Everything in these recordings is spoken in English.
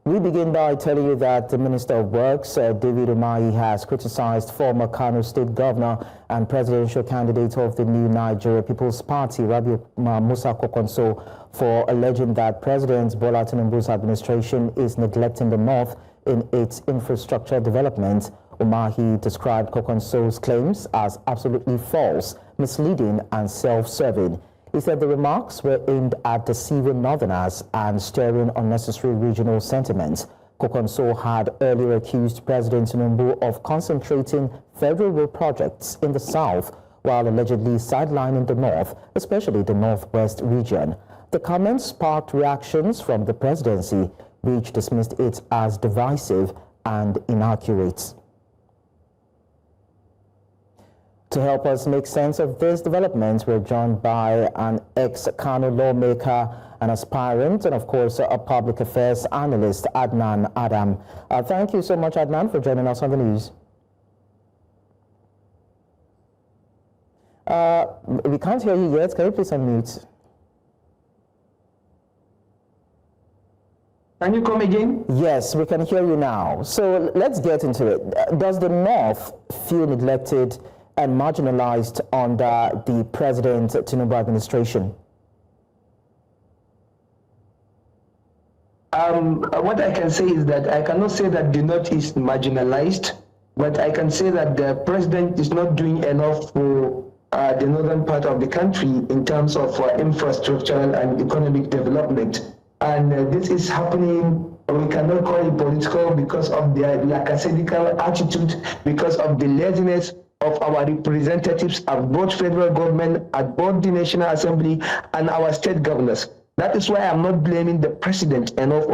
We begin by telling you that the Minister of Works, David Umahi, has criticized former Kano State Governor and presidential candidate of the New Nigeria People's Party, Rabiu Musa Kwankwaso, for alleging that President Bola Tinubu's administration is neglecting the North in its infrastructure development. Umahi described Kwankwaso's claims as absolutely false, misleading and self-serving. He said the remarks were aimed at deceiving Northerners and stirring unnecessary regional sentiments. Kwankwaso had earlier accused President Tinubu of concentrating federal road projects in the South while allegedly sidelining the North, especially the Northwest region. The comments sparked reactions from the presidency, which dismissed it as divisive and inaccurate. To help us make sense of this development, we're joined by an ex-Kano lawmaker, an aspirant, and of course a public affairs analyst, Adnan Adam. Thank you so much, Adnan, for joining us on the news. We can't hear you yet. Can you please unmute? Can you come again? Yes, we can hear you now. So let's get into it. Does the North feel neglected and marginalized under the President Tinubu administration? What I can say is that I cannot say that the North is marginalized, but I can say that the President is not doing enough for the northern part of the country in terms of infrastructural and economic development. And this is happening, we cannot call it political, because of their lackadaisical attitude, because of the laziness of our representatives at both federal government, at both the National Assembly, and our state governors. That is why I'm not blaming the president enough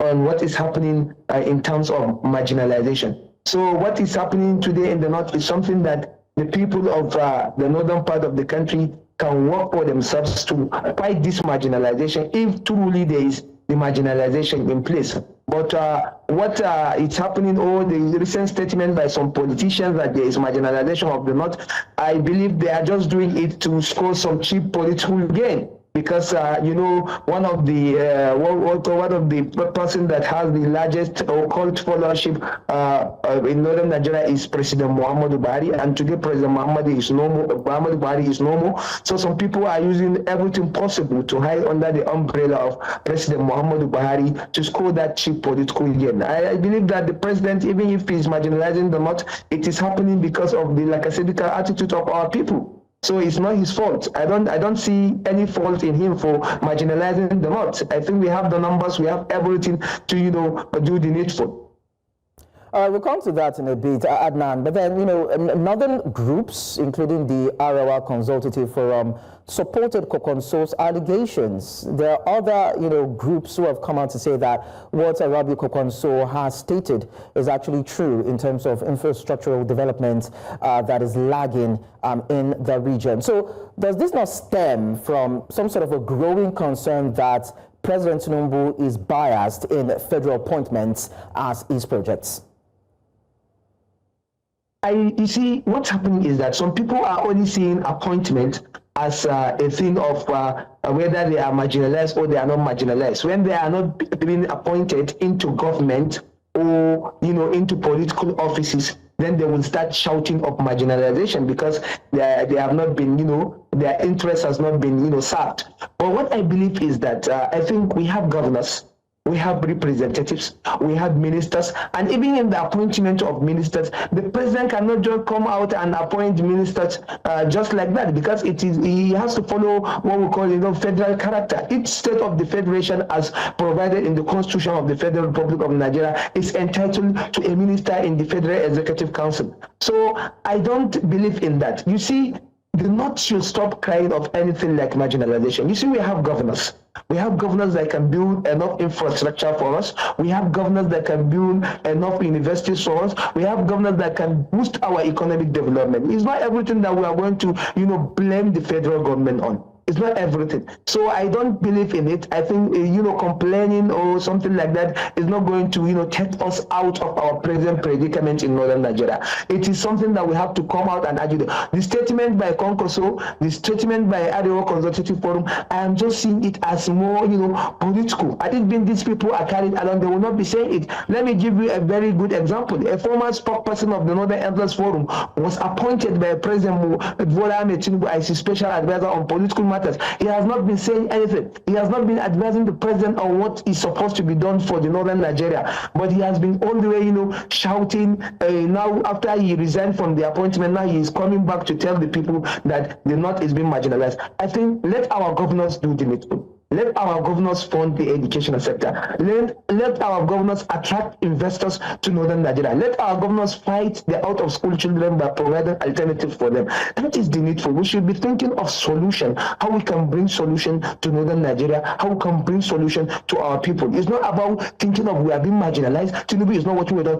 on what is happening in terms of marginalization. So what is happening today in the North is something that the people of the northern part of the country can work for themselves to fight this marginalization, if truly there is the marginalization in place. But what is happening, the recent statement by some politicians that there is marginalization of the North, I believe they are just doing it to score some cheap political gain. Because you know, one of the person that has the largest cult followership in northern Nigeria is President Buhari, and today President Buhari is no more. So some people are using everything possible to hide under the umbrella of President Buhari to score that cheap political gain. I believe that the president, even if he is marginalizing the North, it is happening because of the lackadaisical attitude of our people. So it's not his fault. I don't see any fault in him for marginalizing the North. I think we have the numbers, we have everything to, you know, do the needful. We'll come to that in a bit, Adnan. But then, you know, northern groups, including the Arawa Consultative Forum, supported Kwankwaso's allegations. There are other, you know, groups who have come out to say that what Rabiu Kwankwaso has stated is actually true in terms of infrastructural development that is lagging in the region. So does this not stem from some sort of a growing concern that President Tinubu is biased in federal appointments as his projects? You see, what's happening is that some people are only seeing appointment as a thing of whether they are marginalized or they are not marginalized. When they are not being appointed into government or, you know, into political offices, then they will start shouting of marginalization because they have not been, you know, their interest has not been, you know, served. But what I believe is that I think we have governors, we have representatives, we have ministers, and even in the appointment of ministers, the president cannot just come out and appoint ministers just like that, because he has to follow what we call, you know, federal character. Each state of the federation, as provided in the Constitution of the Federal Republic of Nigeria, is entitled to a minister in the Federal Executive Council. So I don't believe in that. You see, the North should stop crying of anything like marginalization. You see, we have governors. We have governors that can build enough infrastructure for us. We have governors that can build enough universities for us. We have governors that can boost our economic development. It's not everything that we are going to, you know, blame the federal government on. It's not everything. So I don't believe in it. I think, complaining or something like that is not going to, take us out of our present predicament in northern Nigeria. It is something that we have to come out and argue. The statement by Kwankwaso, the statement by Arewa Consultative Forum, I am just seeing it as more, political. I think when these people are carried along, they will not be saying it. Let me give you a very good example. A former spokesperson of the Northern Elders Forum was appointed by President Bola Tinubu as his special advisor on political matters. He has not been saying anything. He has not been advising the president on what is supposed to be done for the northern Nigeria. But he has been all the way, shouting. Now, after he resigned from the appointment, now he is coming back to tell the people that the north is being marginalized. I think let our governors do the needful. Let our governors fund the educational sector. Let our governors attract investors to northern Nigeria. Let our governors fight the out-of-school children by providing alternatives for them. That is the needful. We should be thinking of solution, how we can bring solution to northern Nigeria, how we can bring solution to our people. It's not about thinking of we are being marginalized. Tinubu is not what we do.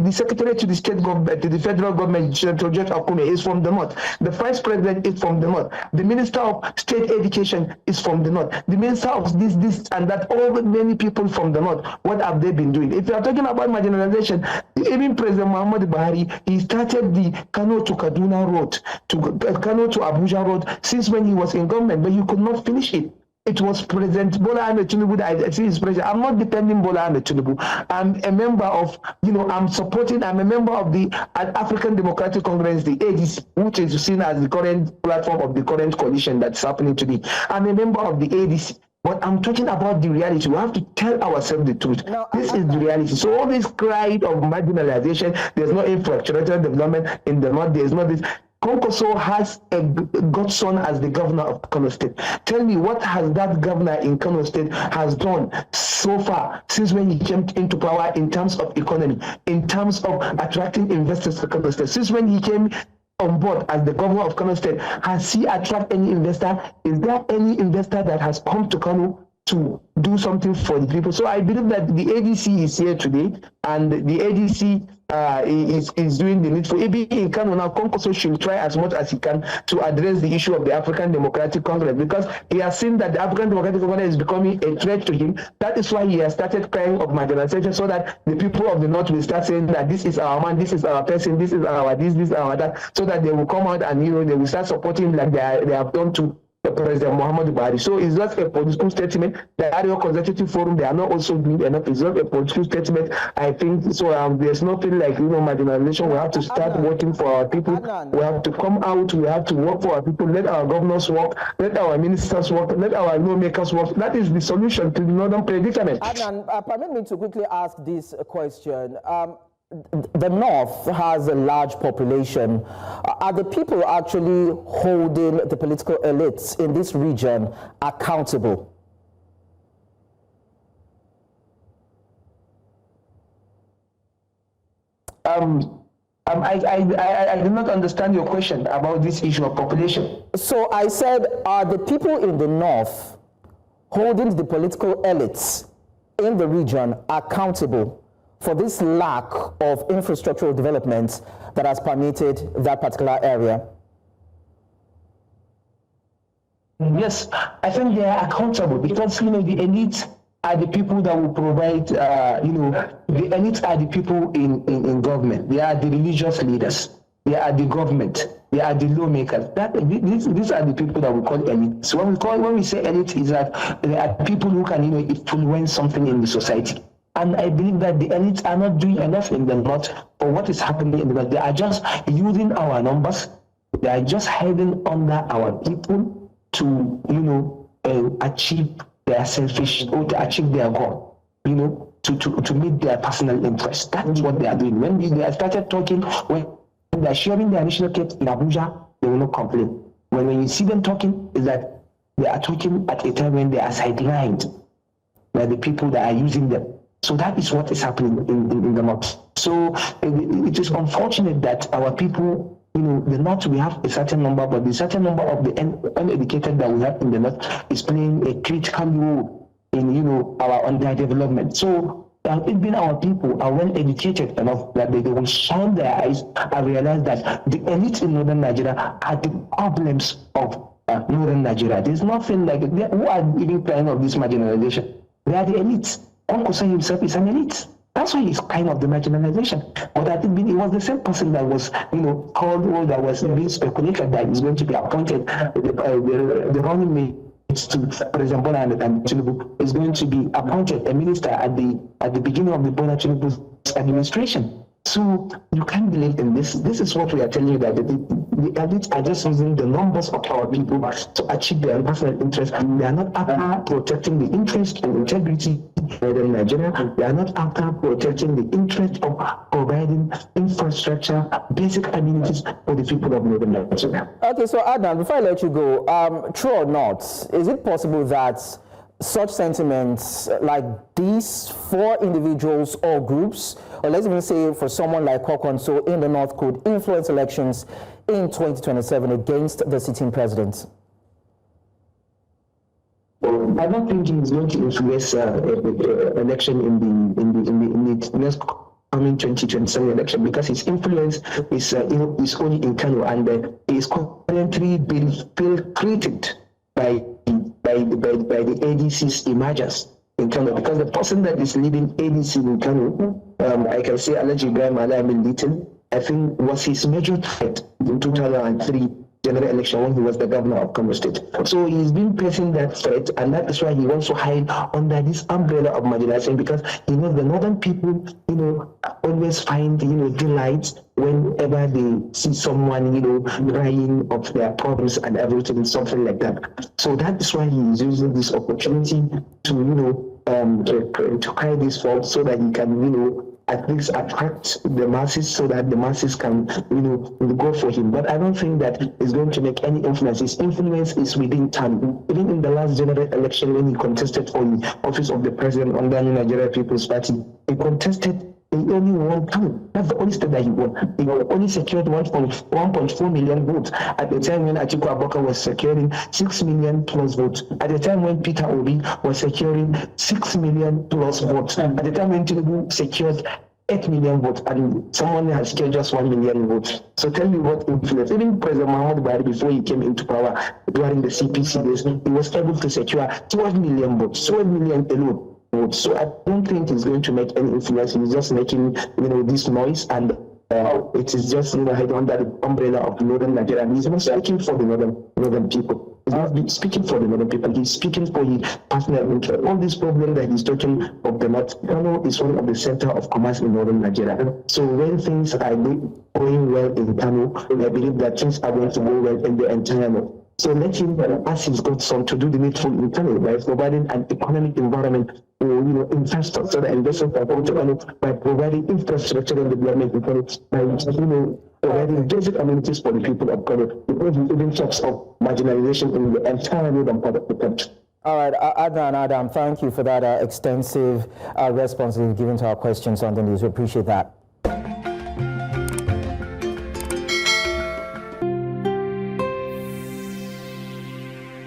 The secretary to the state government, to the federal government, George Akume, is from the north. The vice president is from the north. The minister of state education is from the north. The minister of this and that, all many people from the north. What have they been doing? If you are talking about marginalization, even President Buhari, he started the Kano to Kaduna road, to Kano to Abuja road since when he was in government, but he could not finish it. It was President Bola Tinubu that I see his president. I'm not defending Bola Tinubu. I'm a member of, I'm a member of the African Democratic Congress, the ADC, which is seen as the current platform of the current coalition that's happening today. I'm a member of the ADC. But I'm talking about the reality. We have to tell ourselves the truth. No, this is the reality. So all this cry of marginalization, there's no infrastructure development in the north, there's no this. Kwankwaso has a godson as the governor of Kano State. Tell me, what has that governor in Kano State has done so far since when he came into power in terms of economy, in terms of attracting investors to Kano State? Since when he came on board as the governor of Kano State, has he attracted any investor? Is there any investor that has come to Kano to do something for the people? So I believe that the ADC is here today, and the ADC is doing the needful. Maybe in Kano now, Kwankwaso should try as much as he can to address the issue of the African Democratic Congress, because he has seen that the African Democratic Congress is becoming a threat to him. That is why he has started crying of marginalization, so that the people of the north will start saying that this is our man, this is our person, this is our this is our that, so that they will come out and they will start supporting him like they have done to President Buhari. So it's not a political statement. The Arewa Consultative Forum, they are not also doing enough. It's not a political statement. I think so. There's nothing like marginalization. We have to start working for our people. We have to come out. We have to work for our people. Let our governors work. Let our ministers work. Let our lawmakers work. That is the solution to the northern predicament. Adnan, permit me to quickly ask this question. The North has a large population. Are the people actually holding the political elites in this region accountable? I do not understand your question about this issue of population. So I said, are the people in the North holding the political elites in the region accountable for this lack of infrastructural development that has permeated that particular area? Yes, I think they are accountable, because the elites are the people that will provide. The elites are the people in government. They are the religious leaders. They are the government. They are the lawmakers. These are the people that we call elites. So when we say elite, is that they are people who can influence something in the society. And I believe that the elites are not doing enough in the north for what is happening in the north. They are just using our numbers. They are just hiding under our people to, achieve their selfish, or to achieve their goal, to meet their personal interests. That's what they are doing. When they started talking, when they are sharing their national cake in Abuja, they will not complain. When you see them talking, is that they are talking at a time when they are sidelined by the people that are using them. So that is what is happening in the north. So it is unfortunate that our people, the north, we have a certain number, but the certain number of the uneducated that we have in the north is playing a critical role in, our underdevelopment. So It's been our people are well educated enough that they will shine their eyes and realize that the elites in northern Nigeria are the problems of northern Nigeria. There's nothing like who are even crying of this marginalization. They are the elites. Kwankwaso himself is an elite. That's why he's kind of the marginalization. But I think it was the same person that was, called, or that was being speculated that he's going to be appointed, the running mate to President Bola and Tinubu is going to be appointed a minister at the beginning of the Bola Tinubu's administration. So you can't believe in this. This is what we are telling you, that the elites are just using the numbers of our people to achieve their personal interest. They are not after protecting the interest and integrity of Nigeria. They are not after protecting the interest of providing infrastructure, basic amenities for the people of northern Nigeria. Okay, so Adnan, before I let you go, true or not, is it possible that such sentiments like these for individuals or groups, or let's even say for someone like Kwankwaso in the north, could influence elections in 2027 against the sitting president? I don't think he's going to influence election in the next coming 2027 election, because his influence is only in Kano, and is currently being created by the ADC's emergence in Kano, because the person that is leading ADC in Kano, I can say Alhaji Ibrahim Alamin Little, I think was his major threat in 2003 general election when he was the governor of Kano State. So he's been facing that threat, and that is why he wants to hide under this umbrella of marginalization, because he knows the northern people, always find, delight whenever they see someone, crying of their problems and everything, something like that. So that is why he is using this opportunity to cry this fault, so that he can, at least attract the masses, so that the masses can, go for him. But I don't think that it's going to make any influence. His influence is within time. Even in the last general election, when he contested for the office of the president under the Nigeria People's Party, he contested. He only won Kano. That's the only state that he won. He only secured 1.4 million votes at the time when Atiku Abubakar was securing 6 million plus votes. At the time when Peter Obi was securing 6 million plus votes. At the time when Tinubu secured 8 million votes, and someone has secured just 1 million votes. So tell me what influence. Even President Buhari, before he came into power during the CPC days, he was able to secure 12 million votes, 12 million alone. So I don't think it's going to make any influence. He's just making, this noise, and it is just, hidden under the umbrella of northern Nigeria. And he's not speaking for the northern people. He's not speaking for the northern people. He's speaking for his personal interest. All this problem that he's talking of the north, Kano is one of the center of commerce in northern Nigeria. So when things are going well in Kano, I believe that things are going to go well in the entire north. So let him ask his godson to do the needful in Kano by providing an economic environment for investors, so that investors are going to Kano, by providing infrastructure and development in Kano, by providing basic amenities for the people of Kano, because we even talks of marginalization in the entire northern part of the country. All right, Adnan Adam, thank you for that extensive response you've given to our questions on the news. We appreciate that.